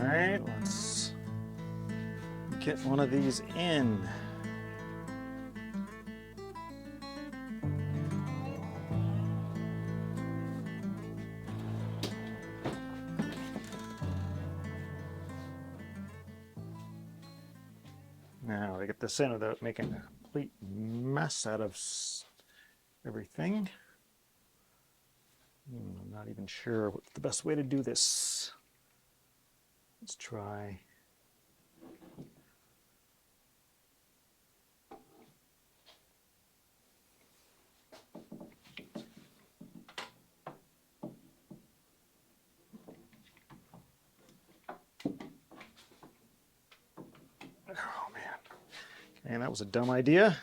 All right, let's get one of these in. Now to get this in without making a complete mess out of everything. I'm not even sure what's the best way to do this. Let's try. Oh man. And that was a dumb idea.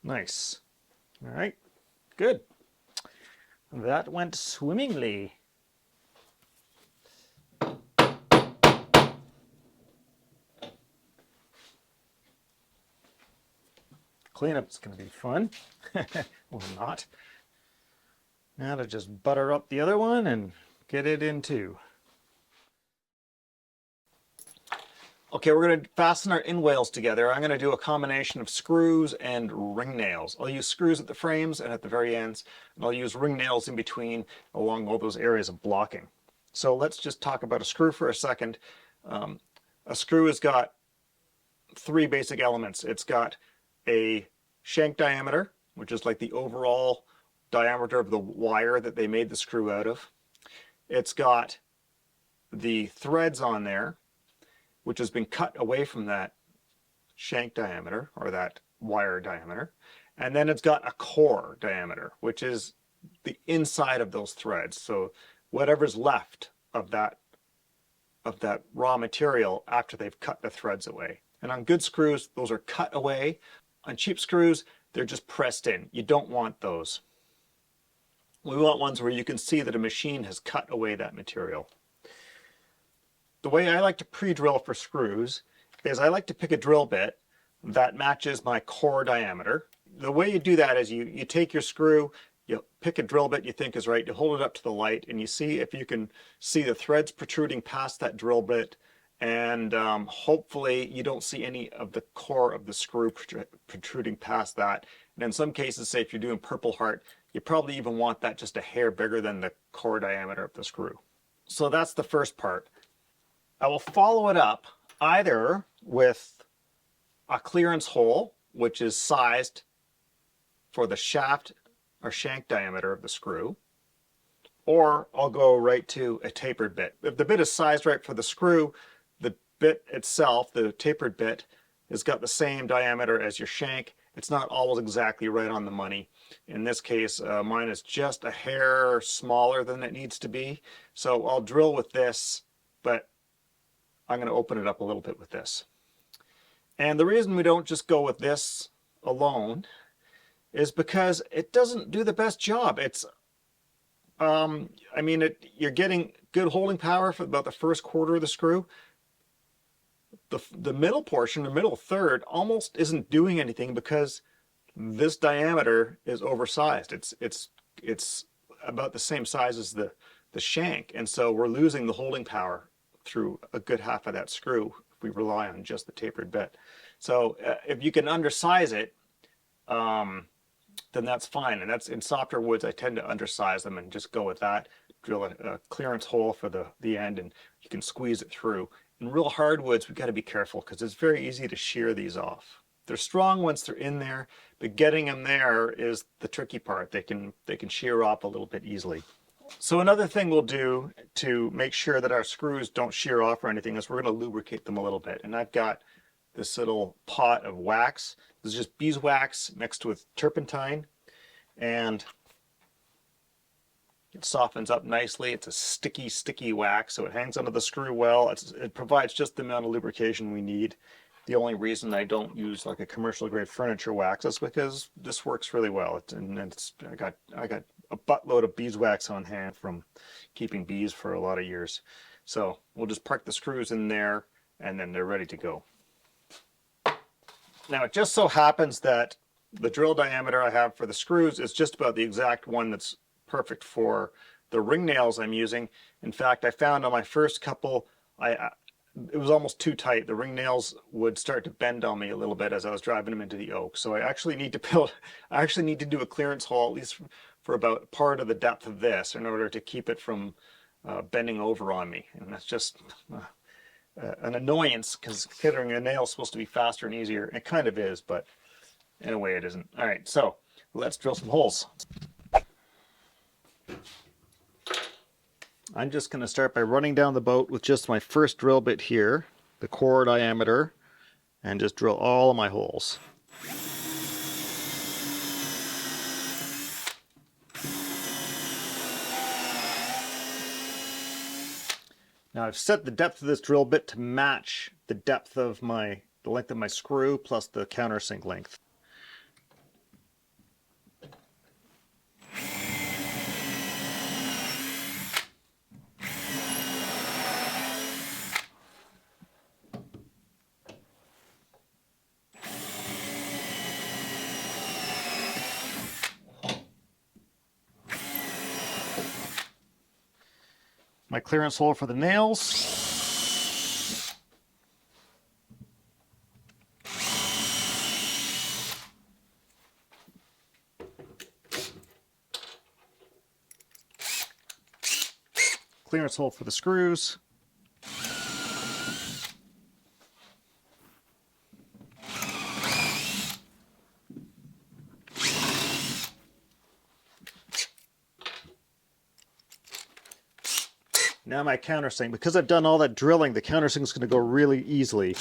Nice. All right, good. That went swimmingly. Cleanup's going to be fun. Or not. Now to just butter up the other one and get it in too. Okay, we're going to fasten our gunwales together. I'm going to do a combination of screws and ring nails. I'll use screws at the frames and at the very ends, and I'll use ring nails in between along all those areas of blocking. So let's just talk about a screw for a second. A screw has got three basic elements. It's got a shank diameter, which is like the overall diameter of the wire that they made the screw out of. It's got the threads on there, which has been cut away from that shank diameter or that wire diameter. And then it's got a core diameter, which is the inside of those threads. So whatever's left of that raw material after they've cut the threads away. And on good screws, those are cut away. On cheap screws, they're just pressed in. You don't want those. We want ones where you can see that a machine has cut away that material. The way I like to pre-drill for screws is I like to pick a drill bit that matches my core diameter. The way you do that is you take your screw, you pick a drill bit you think is right, you hold it up to the light, and you see if you can see the threads protruding past that drill bit, and hopefully you don't see any of the core of the screw protruding past that. And in some cases, say if you're doing Purple Heart, you probably even want that just a hair bigger than the core diameter of the screw. So that's the first part. I will follow it up either with a clearance hole, which is sized for the shaft or shank diameter of the screw, or I'll go right to a tapered bit. If the bit is sized right for the screw, the bit itself, the tapered bit, has got the same diameter as your shank. It's not always exactly right on the money. In this case, mine is just a hair smaller than it needs to be. So I'll drill with this, but I'm going to open it up a little bit with this. And the reason we don't just go with this alone is because it doesn't do the best job. It's, I mean, you're getting good holding power for about the first quarter of the screw. the middle portion, the middle third, almost isn't doing anything because this diameter is oversized. It's about the same size as the shank, and so we're losing the holding power through a good half of that screw if we rely on just the tapered bit. So if you can undersize it, then that's fine. And that's in softer woods, I tend to undersize them and just go with that. Drill a clearance hole for the end, and you can squeeze it through. In real hardwoods, we've got to be careful because it's very easy to shear these off. They're strong once they're in there, but getting them there is the tricky part. They can shear off a little bit easily. So another thing we'll do to make sure that our screws don't shear off or anything is we're going to lubricate them a little bit. And I've got this little pot of wax. This is just beeswax mixed with turpentine, and it softens up nicely. It's a sticky wax, so it hangs onto the screw well. It provides just the amount of lubrication we need. The only reason I don't use like a commercial grade furniture wax is because this works really well. I got a buttload of beeswax on hand from keeping bees for a lot of years. So we'll just park the screws in there, and then they're ready to go. Now, it just so happens that the drill diameter I have for the screws is just about the exact one that's perfect for the ring nails I'm using. In fact, I found on my first couple, it was almost too tight. The ring nails would start to bend on me a little bit as I was driving them into the oak. So I actually need to do a clearance hole, at least for about part of the depth of this, in order to keep it from bending over on me. And that's just an annoyance, because considering a nail is supposed to be faster and easier, it kind of is, but in a way it isn't. All right, so let's drill some holes. I'm just going to start by running down the boat with just my first drill bit here, the core diameter, and just drill all of my holes. Now I've set the depth of this drill bit to match the depth of the length of my screw plus the countersink length. My clearance hole for the nails. Clearance hole for the screws. Now my countersink, because I've done all that drilling, the countersink is going to go really easily.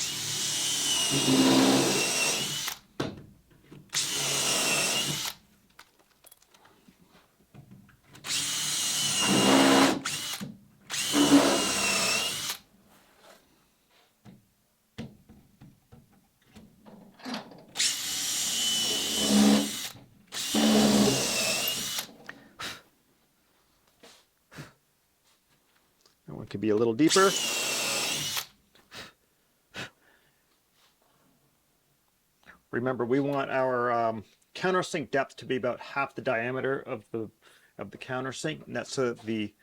That one could be a little deeper. Remember, we want our countersink depth to be about half the diameter of the countersink, and that's so that the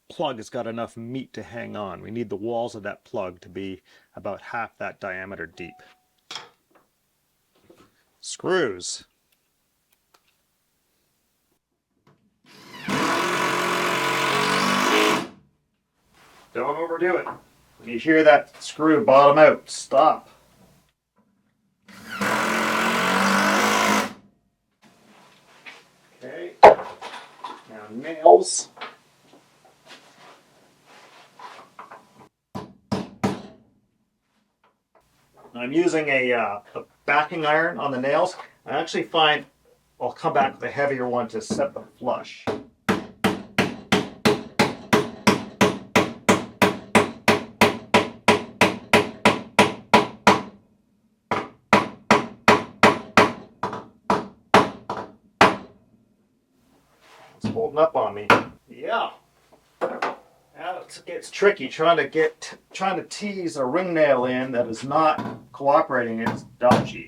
plug has got enough meat to hang on. We need the walls of that plug to be about half that diameter deep. Screws. Don't overdo it. When you hear that screw bottom out, stop. Okay, now nails. I'm using a backing iron on the nails. I actually find I'll come back with a heavier one to set them flush. It's holding up on me. Yeah. Now it's tricky trying to tease a ring nail in that is not cooperating. It's dodgy.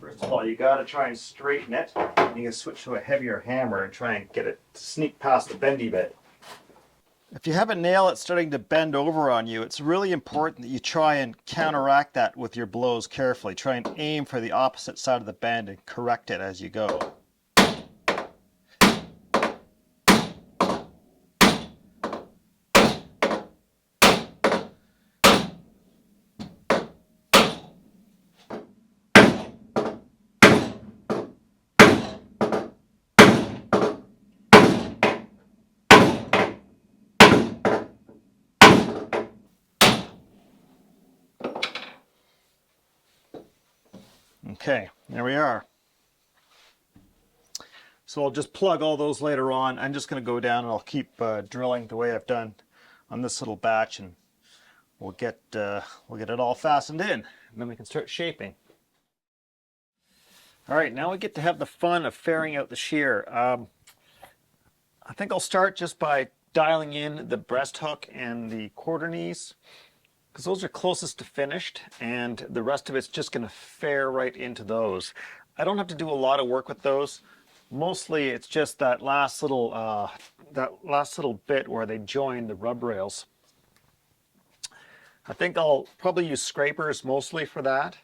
First of all, you got to try and straighten it. You can switch to a heavier hammer and try and get it to sneak past the bendy bit. If you have a nail that's starting to bend over on you, it's really important that you try and counteract that with your blows carefully. Try and aim for the opposite side of the bend and correct it as you go. Okay, there we are. So I'll just plug all those later on. I'm just going to go down and I'll keep drilling the way I've done on this little batch, and we'll get it all fastened in, and then we can start shaping. All right, now we get to have the fun of fairing out the shear. I think I'll start just by dialing in the breast hook and the quarter knees, because those are closest to finished, and the rest of it's just going to fare right into those. I don't have to do a lot of work with those. Mostly it's just that last little bit where they join the rub rails. I think I'll probably use scrapers mostly for that.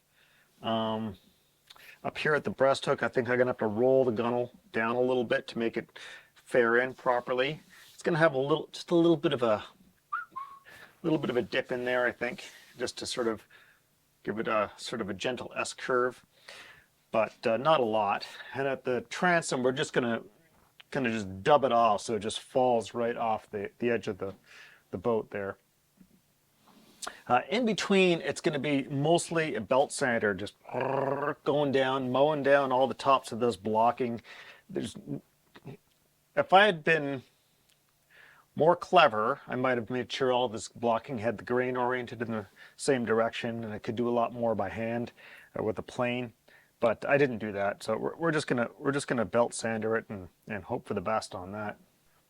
Up here at the breast hook, I think I'm going to have to roll the gunnel down a little bit to make it fare in properly. It's going to have just a little bit of a dip in there, I think, just to sort of give it a sort of a gentle S curve, but not a lot. And at the transom, we're just gonna just dub it off so it just falls right off the edge of the boat there. In between, it's going to be mostly a belt sander, just going down, mowing down all the tops of this blocking. If I had been more clever, I might have made sure all this blocking had the grain oriented in the same direction, and I could do a lot more by hand with a plane. But I didn't do that, so we're just gonna belt sander it and hope for the best on that.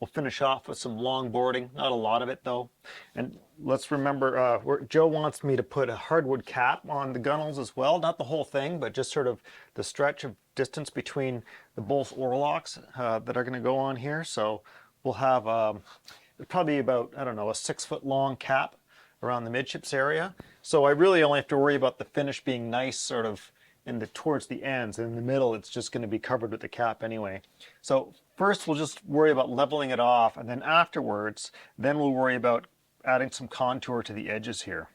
We'll finish off with some long boarding, not a lot of it though. And let's remember, Joe wants me to put a hardwood cap on the gunnels as well, not the whole thing, but just sort of the stretch of distance between the both oarlocks that are going to go on here. So we'll have probably about, I don't know, a 6 foot long cap around the midships area. So I really only have to worry about the finish being nice sort of towards the ends. In the middle, it's just going to be covered with the cap anyway. So first we'll just worry about leveling it off, and then afterwards, then we'll worry about adding some contour to the edges here.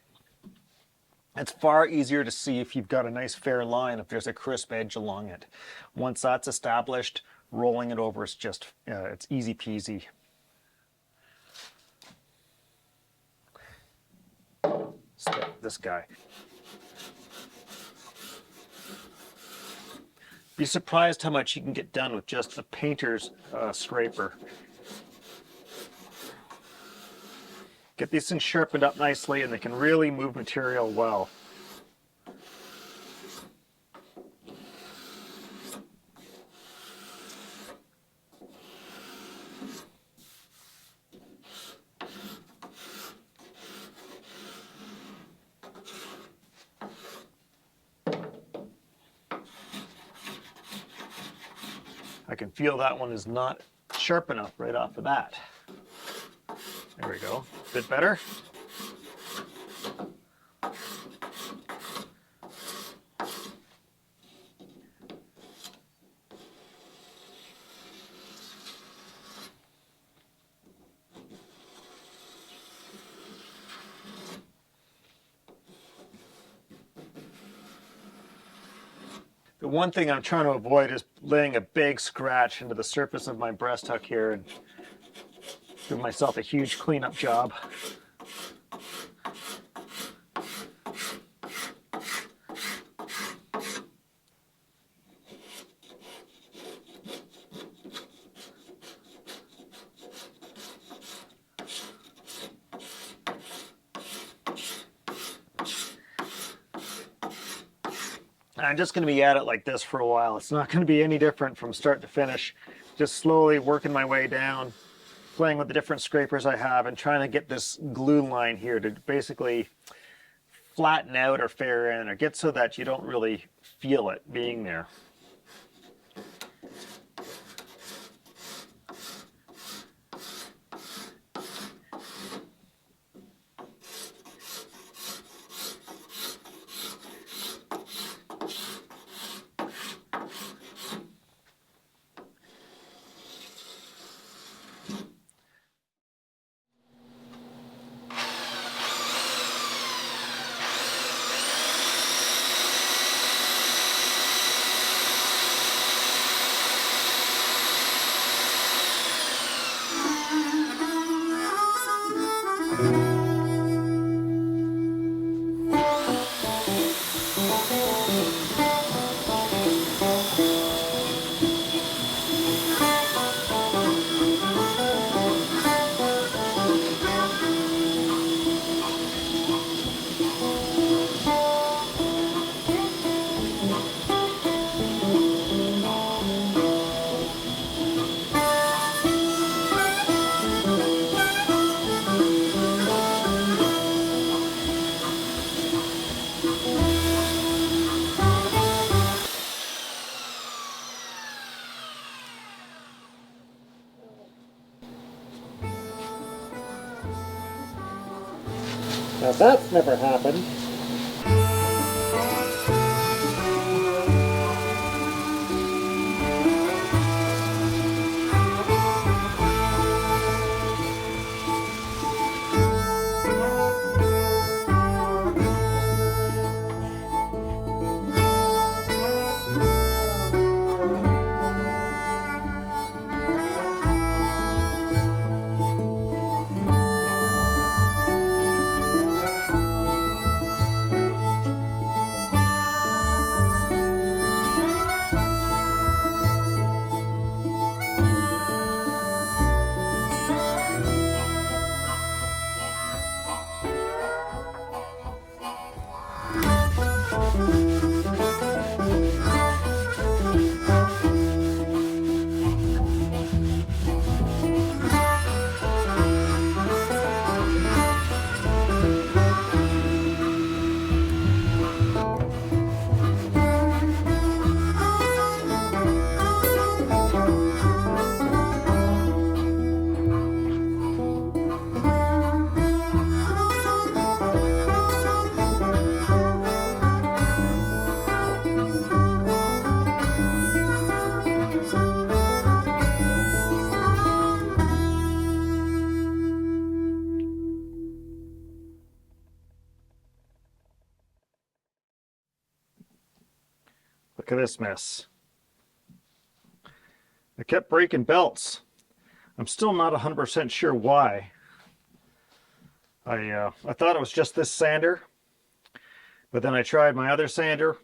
It's far easier to see if you've got a nice fair line if there's a crisp edge along it. Once that's established, rolling it over is just, it's easy peasy. This guy. Be surprised how much you can get done with just a painter's scraper. Get these things sharpened up nicely, and they can really move material well. I can feel that one is not sharp enough right off the bat. There we go. A bit better. The one thing I'm trying to avoid is laying a big scratch into the surface of my breast hook here and give myself a huge cleanup job. I'm just going to be at it like this for a while. It's not going to be any different from start to finish. Just slowly working my way down. playing with the different scrapers I have and trying to get this glue line here to basically flatten out or fair in or get so that you don't really feel it being there. Now that's never happened. Look at this mess. I kept breaking belts. I'm still not 100% sure why. I thought it was just this sander, but then I tried my other sander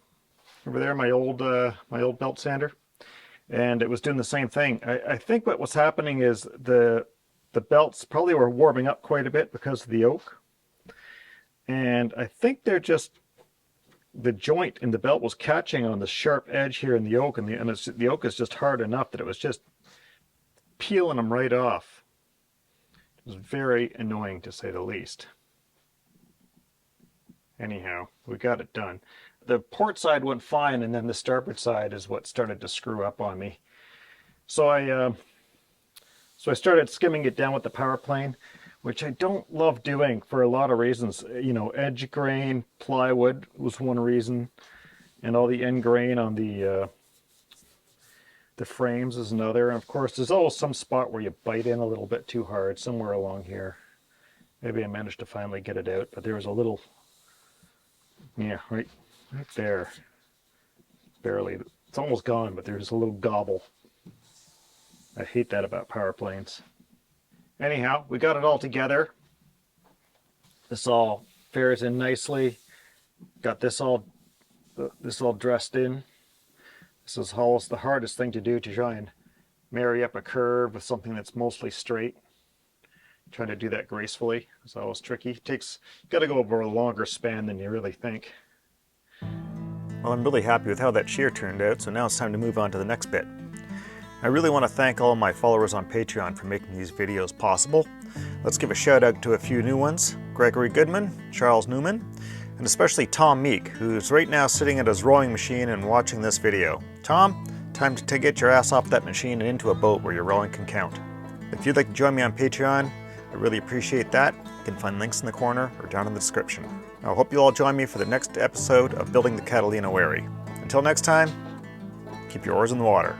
over there, my old belt sander, and it was doing the same thing. I think what was happening is the belts probably were warming up quite a bit because of the oak, and I think they're just the joint in the belt was catching on the sharp edge here in the oak, and the oak is just hard enough that it was just peeling them right off. It was very annoying, to say the least. Anyhow, we got it done. The port side went fine, and then the starboard side is what started to screw up on me. So I started skimming it down with the power plane, which I don't love doing for a lot of reasons. You know, edge grain, plywood was one reason, and all the end grain on the frames is another. And of course, there's always some spot where you bite in a little bit too hard, somewhere along here. Maybe I managed to finally get it out, but there was a little, yeah, right there. Barely. It's almost gone, but there's a little gobble. I hate that about power planes. Anyhow, we got it all together. This all fares in nicely. Got this all dressed in. This is always the hardest thing to do, to try and marry up a curve with something that's mostly straight. Trying to do that gracefully is always tricky. You got to go over a longer span than you really think. Well, I'm really happy with how that shear turned out, so now it's time to move on to the next bit. I really want to thank all of my followers on Patreon for making these videos possible. Let's give a shout out to a few new ones: Gregory Goodman, Charles Newman, and especially Tom Meek, who's right now sitting at his rowing machine and watching this video. Tom, time to get your ass off that machine and into a boat where your rowing can count. If you'd like to join me on Patreon, I really appreciate that. You can find links in the corner or down in the description. I hope you'll all join me for the next episode of Building the Catalina Wherry. Until next time, keep your oars in the water.